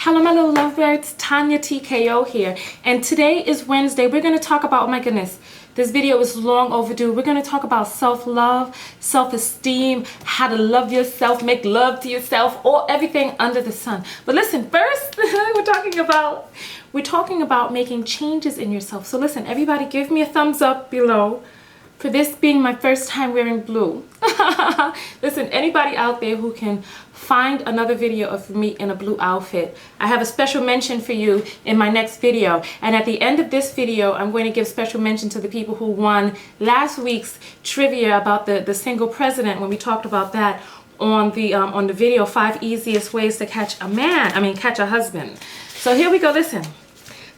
Hello my little lovebirds, TonyaTko here, and today is Wednesday. We're going to talk about, oh my goodness, this video is long overdue. We're going to talk about self-love, self-esteem, how to love yourself, make love to yourself, or everything under the sun. But listen, first we're talking about making changes in yourself. So listen, everybody give me a thumbs up below for this being my first time wearing blue. Listen, anybody out there who can find another video of me in a blue outfit, I have a special mention for you in my next video. And at the end of this video, I'm going to give special mention to the people who won last week's trivia about the single president, when we talked about that on the video, 5 easiest ways to catch a husband. So here we go, listen.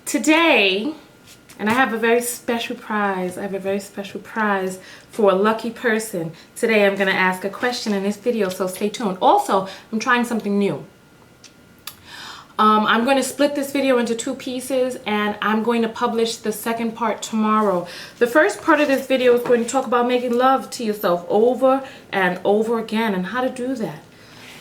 Today, and I have a very special prize. I have a very special prize for a lucky person. Today I'm going to ask a question in this video, so stay tuned. Also, I'm trying something new. I'm going to split this video into 2 pieces, and I'm going to publish the second part tomorrow. The first part of this video is going to talk about making love to yourself over and over again, and how to do that.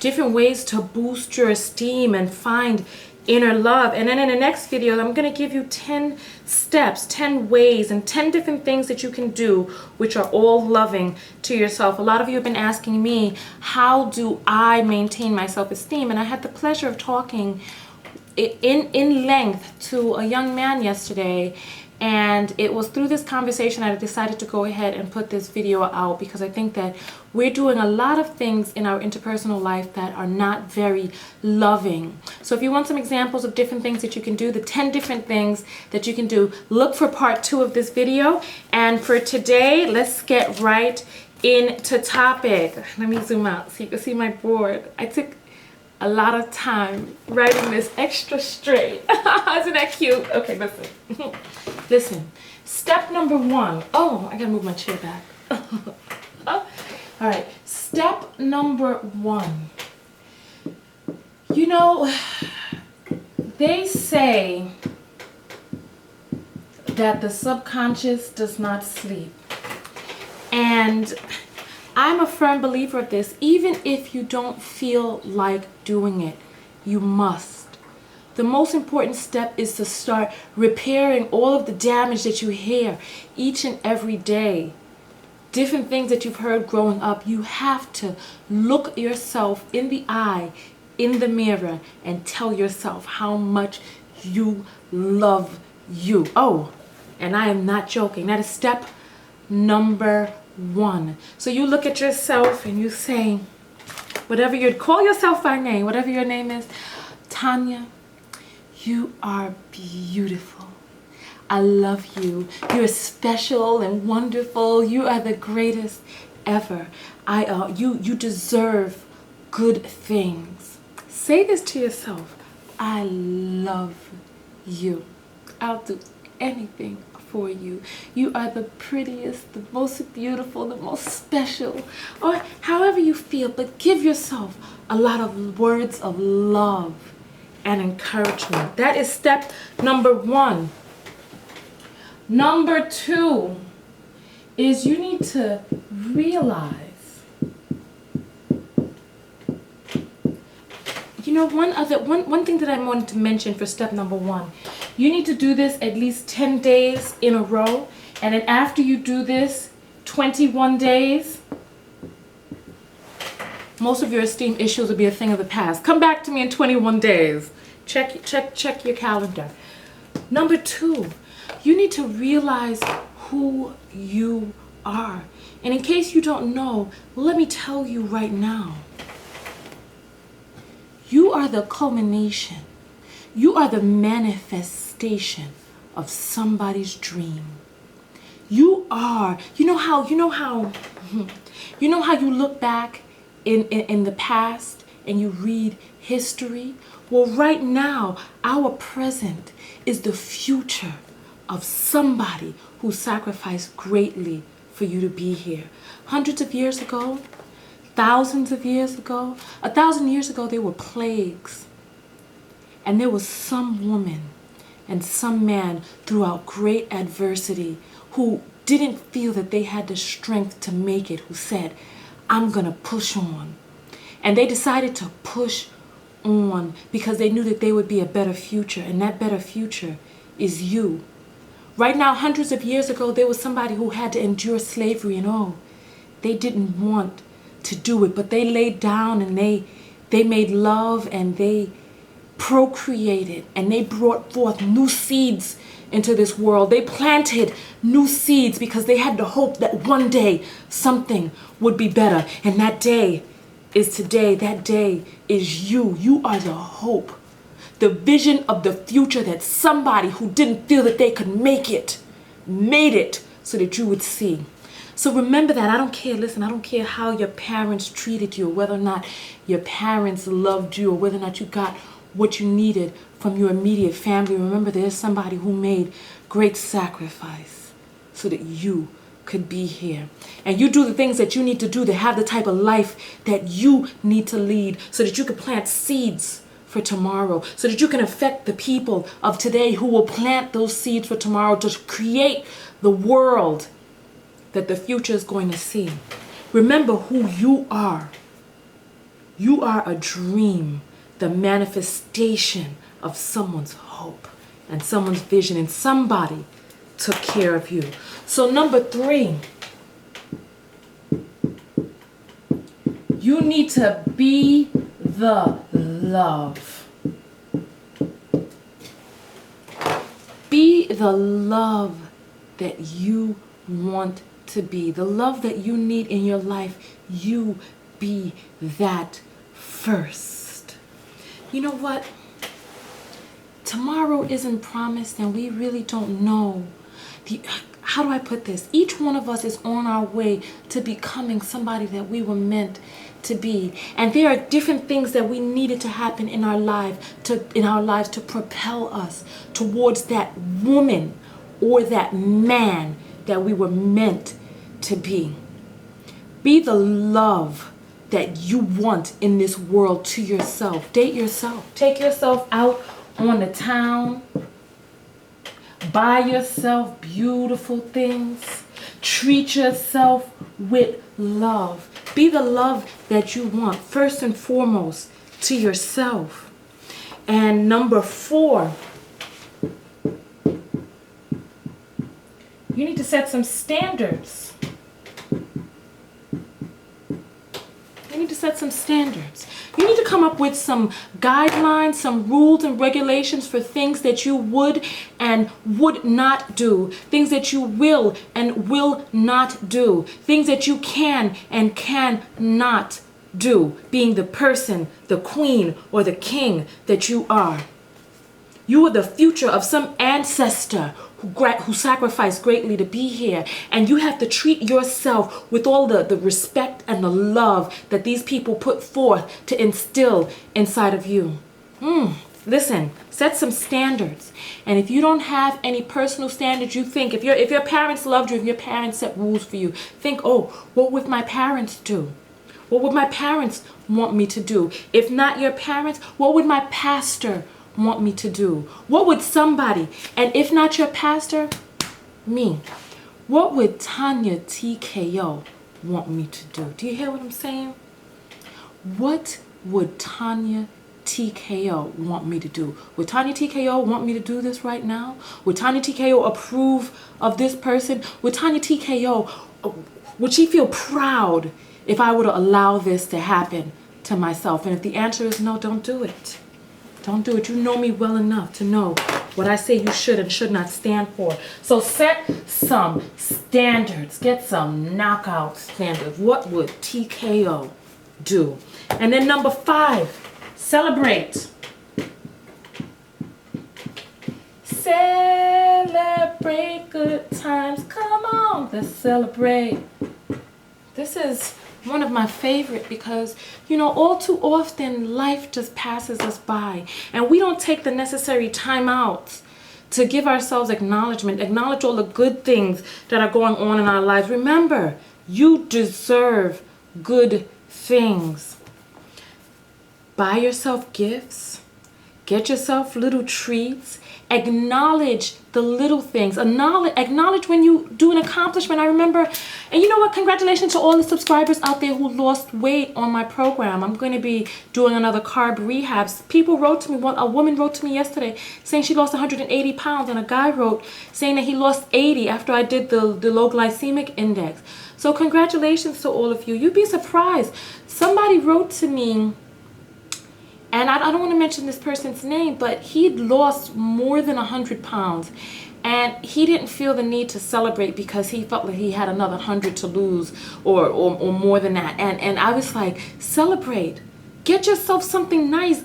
Different ways to boost your esteem and find inner love. And then in the next video, I'm going to give you 10 steps, 10 ways, and 10 different things that you can do which are all loving to yourself. A lot of you have been asking me, how do I maintain my self-esteem? And I had the pleasure of talking in length to a young man yesterday, and it was through this conversation I decided to go ahead and put this video out, because I think that we're doing a lot of things in our interpersonal life that are not very loving. So if you want some examples of different things that you can do, the 10 different things that you can do, look for part 2 of this video. And for today, let's get right into topic. Let me zoom out so you can see my board. I took a lot of time writing this extra straight. Isn't that cute? Okay, listen. Listen, step number 1. Oh, I gotta move my chair back. All right, step number 1. You know, they say that the subconscious does not sleep. And I'm a firm believer of this. Even if you don't feel like doing it, you must. The most important step is to start repairing all of the damage that you hear each and every day. Different things that you've heard growing up. You have to look yourself in the eye, in the mirror, and tell yourself how much you love you. Oh, and I am not joking. That is step number 1. So you look at yourself and you say, whatever you call yourself by name, whatever your name is, Tonya, you are beautiful. I love you. You're special and wonderful. You are the greatest ever. You deserve good things. Say this to yourself. I love you. I'll do anything for you. You are the prettiest, the most beautiful, the most special, or however you feel, but give yourself a lot of words of love and encouragement. That is step number 1. Number 2 is you need to realize, you know, one thing that I wanted to mention for step number 1, you need to do this at least 10 days in a row, and then after you do this 21 days, most of your esteem issues will be a thing of the past. Come back to me in 21 days. Check your calendar. Number 2, you need to realize who you are. And in case you don't know, let me tell you right now. You are the culmination. You are the manifestation of somebody's dream. You are, you know how you look back in the past and you read history? Well, right now, our present is the future of somebody who sacrificed greatly for you to be here. Hundreds of years ago, thousands of years ago, 1,000 years ago, there were plagues. And there was some woman and some man throughout great adversity who didn't feel that they had the strength to make it, who said, I'm gonna push on. And they decided to push on because they knew that they would be a better future, and that better future is you. Right now, hundreds of years ago, there was somebody who had to endure slavery, and they didn't want to do it, but they laid down and they made love, and they procreated, and they brought forth new seeds into this world. They planted new seeds because they had the hope that one day something would be better. And that day is today. That day is you. You are the hope, the vision of the future that somebody who didn't feel that they could make it, made it so that you would see. So remember that. I don't care, listen, I don't care how your parents treated you, or whether or not your parents loved you, or whether or not you got what you needed from your immediate family. Remember, there's somebody who made great sacrifice so that you could be here. And you do the things that you need to do to have the type of life that you need to lead, so that you can plant seeds for tomorrow, so that you can affect the people of today who will plant those seeds for tomorrow to create the world that the future is going to see. Remember who you are. You are a dream, the manifestation of someone's hope and someone's vision, and somebody took care of you. So number 3, you need to be the love. Be the love that you want to be, the love that you need in your life. You be that first. You know what? Tomorrow isn't promised, and we really don't know. How do I put this? Each one of us is on our way to becoming somebody that we were meant to be. And there are different things that we needed to happen in our lives to propel us towards that woman or that man that we were meant to be. Be the love that you want in this world to yourself. Date yourself. Take yourself out on the town. Buy yourself beautiful things. Treat yourself with love. Be the love that you want, first and foremost, to yourself. And number 4, you need to set some standards. You need to set some standards. You need to come up with some guidelines, some rules and regulations for things that you would and would not do, things that you will and will not do, things that you can and cannot do, being the person, the queen, or the king that you are. You are the future of some ancestor who sacrificed greatly to be here. And you have to treat yourself with all the respect and the love that these people put forth to instill inside of you. Listen, set some standards. And if you don't have any personal standards, you think, if your parents loved you, if your parents set rules for you, think, what would my parents do? What would my parents want me to do? If not your parents, what would my pastor want me to do? What would somebody, and if not your pastor, me, what would TonyaTko want me to do? Do you hear what I'm saying? What would TonyaTko want me to do? Would TonyaTko want me to do this right now? Would TonyaTko approve of this person? Would TonyaTko, would she feel proud if I were to allow this to happen to myself? And if the answer is no, don't do it. Don't do it. You know me well enough to know what I say you should and should not stand for. So set some standards. Get some knockout standards. What would TKO do? And then number 5, celebrate. Celebrate good times. Come on, let's celebrate. This is one of my favorite because, all too often life just passes us by and we don't take the necessary time out to give ourselves acknowledgement, acknowledge all the good things that are going on in our lives. Remember, you deserve good things. Buy yourself gifts. Get yourself little treats. Acknowledge the little things. Acknowledge when you do an accomplishment. I remember, and you know what? Congratulations to all the subscribers out there who lost weight on my program. I'm going to be doing another carb rehabs. People wrote to me, a woman wrote to me yesterday saying she lost 180 pounds, and a guy wrote saying that he lost 80 after I did the low glycemic index. So congratulations to all of you. You'd be surprised. Somebody wrote to me, and I don't want to mention this person's name, but he'd lost more than 100 pounds. And he didn't feel the need to celebrate because he felt like he had another 100 to lose or more than that. And I was like, celebrate. Get yourself something nice.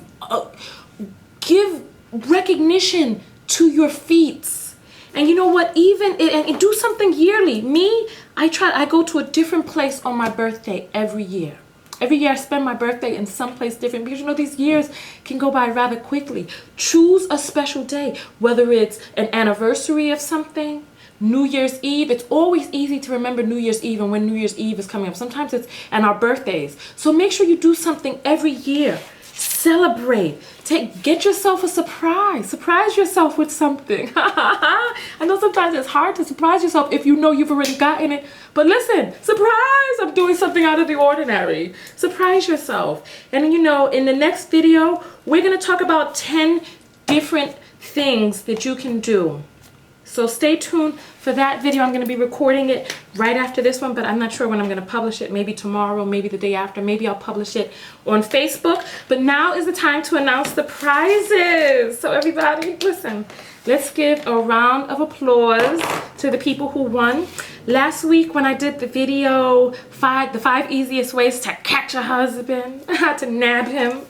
Give recognition to your feats. And you know what? And do something yearly. Me, I go to a different place on my birthday every year. Every year I spend my birthday in some place different because you know these years can go by rather quickly. Choose a special day, whether it's an anniversary of something, New Year's Eve. It's always easy to remember New Year's Eve and when New Year's Eve is coming up. Sometimes it's and our birthdays. So make sure you do something every year. Celebrate. Get yourself a surprise. Surprise yourself with something. I know sometimes it's hard to surprise yourself if you know you've already gotten it. But listen, surprise! I'm doing something out of the ordinary. Surprise yourself. And you know, in the next video, we're going to talk about 10 different things that you can do. So stay tuned for that video. I'm going to be recording it right after this one, but I'm not sure when I'm going to publish it. Maybe tomorrow, maybe the day after. Maybe I'll publish it on Facebook. But now is the time to announce the prizes. So everybody, listen. Let's give a round of applause to the people who won. Last week when I did the video, the 5 easiest ways to catch a husband, to nab him.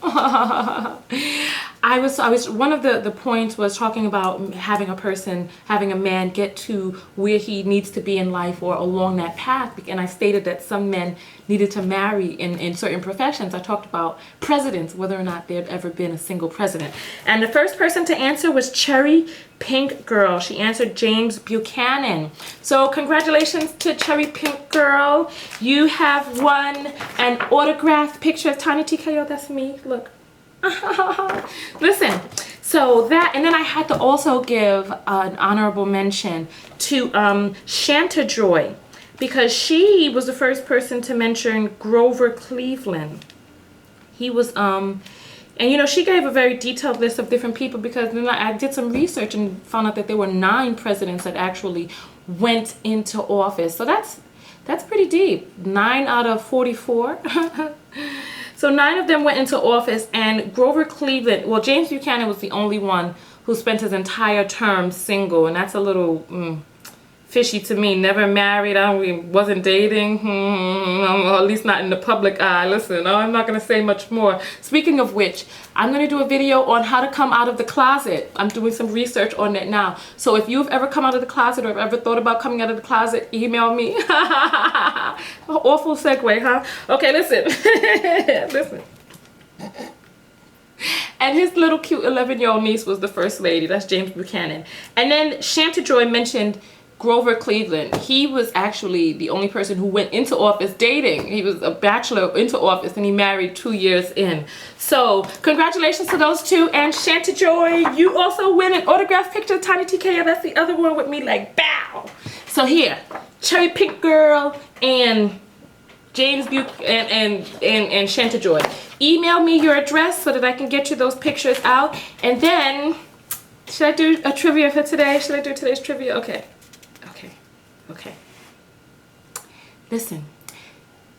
I was one of the points was talking about having a man get to where he needs to be in life or along that path. And I stated that some men needed to marry in certain professions. I talked about presidents, whether or not there had ever been a single president. And the first person to answer was CherryPinkGirl. She answered James Buchanan. So congratulations to CherryPinkGirl. You have won an autographed picture of TonyaTko. That's me. Look. Listen, so that, and then I had to also give an honorable mention to ChanteJoy, because she was the first person to mention Grover Cleveland. He was and you know, she gave a very detailed list of different people, because then I did some research and found out that there were 9 presidents that actually went into office. So that's pretty deep. 9 out of 44. So 9 of them went into office, and Grover Cleveland, well, James Buchanan was the only one who spent his entire term single, and that's a little fishy to me. Never married, wasn't dating, at least not in the public eye. Listen, I'm not going to say much more. Speaking of which, I'm going to do a video on how to come out of the closet. I'm doing some research on it now. So if you've ever come out of the closet or have ever thought about coming out of the closet, email me. Awful segue, huh? Okay, listen. Listen. And his little cute 11-year-old niece was the first lady. That's James Buchanan. And then ChanteJoy mentioned Grover Cleveland. He was actually the only person who went into office dating. He was a bachelor into office, and he married 2 years in. So congratulations to those two. And ChanteJoy, you also win an autographed picture of TonyaTko. That's the other one with me, like, bow. So here, CherryPinkGirl and James and ChanteJoy. Email me your address so that I can get you those pictures out. And then, should I do a trivia for today? Should I do today's trivia? Okay. Okay. Listen,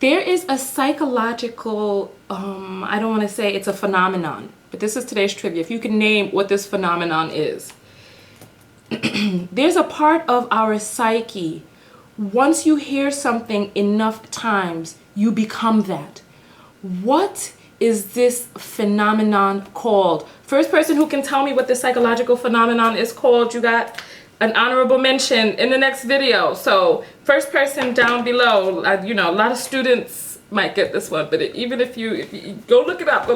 there is a psychological, I don't want to say it's a phenomenon, but this is today's trivia. If you can name what this phenomenon is. There's a part of our psyche. Once you hear something enough times, you become that. What is this phenomenon called? First person who can tell me what this psychological phenomenon is called, you got an honorable mention in the next video. So first person down below, you know, a lot of students might get this one, but even if you go look it up,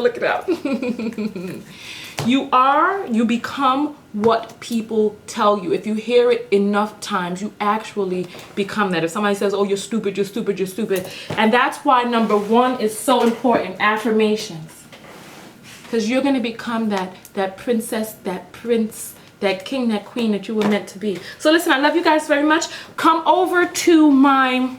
you become what people tell you. If you hear it enough times, you actually become that. If somebody says, oh, you're stupid, you're stupid, you're stupid. And that's why number 1 is so important, affirmations. because you're going to become that princess, that prince, that king, that queen that you were meant to be. So listen, I love you guys very much. Come over to my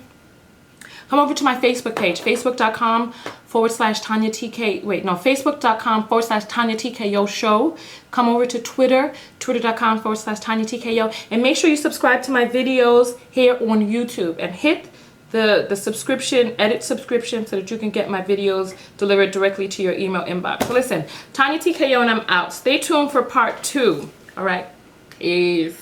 Facebook page, facebook.com/TonyaTK. Wait, no, facebook.com/TonyaTKO show. Come over to Twitter, twitter.com/TonyaTKO, and make sure you subscribe to my videos here on YouTube and hit the subscription, edit subscription, so that you can get my videos delivered directly to your email inbox. So listen, TonyaTKO, and I'm out. Stay tuned for part 2. All right, peace.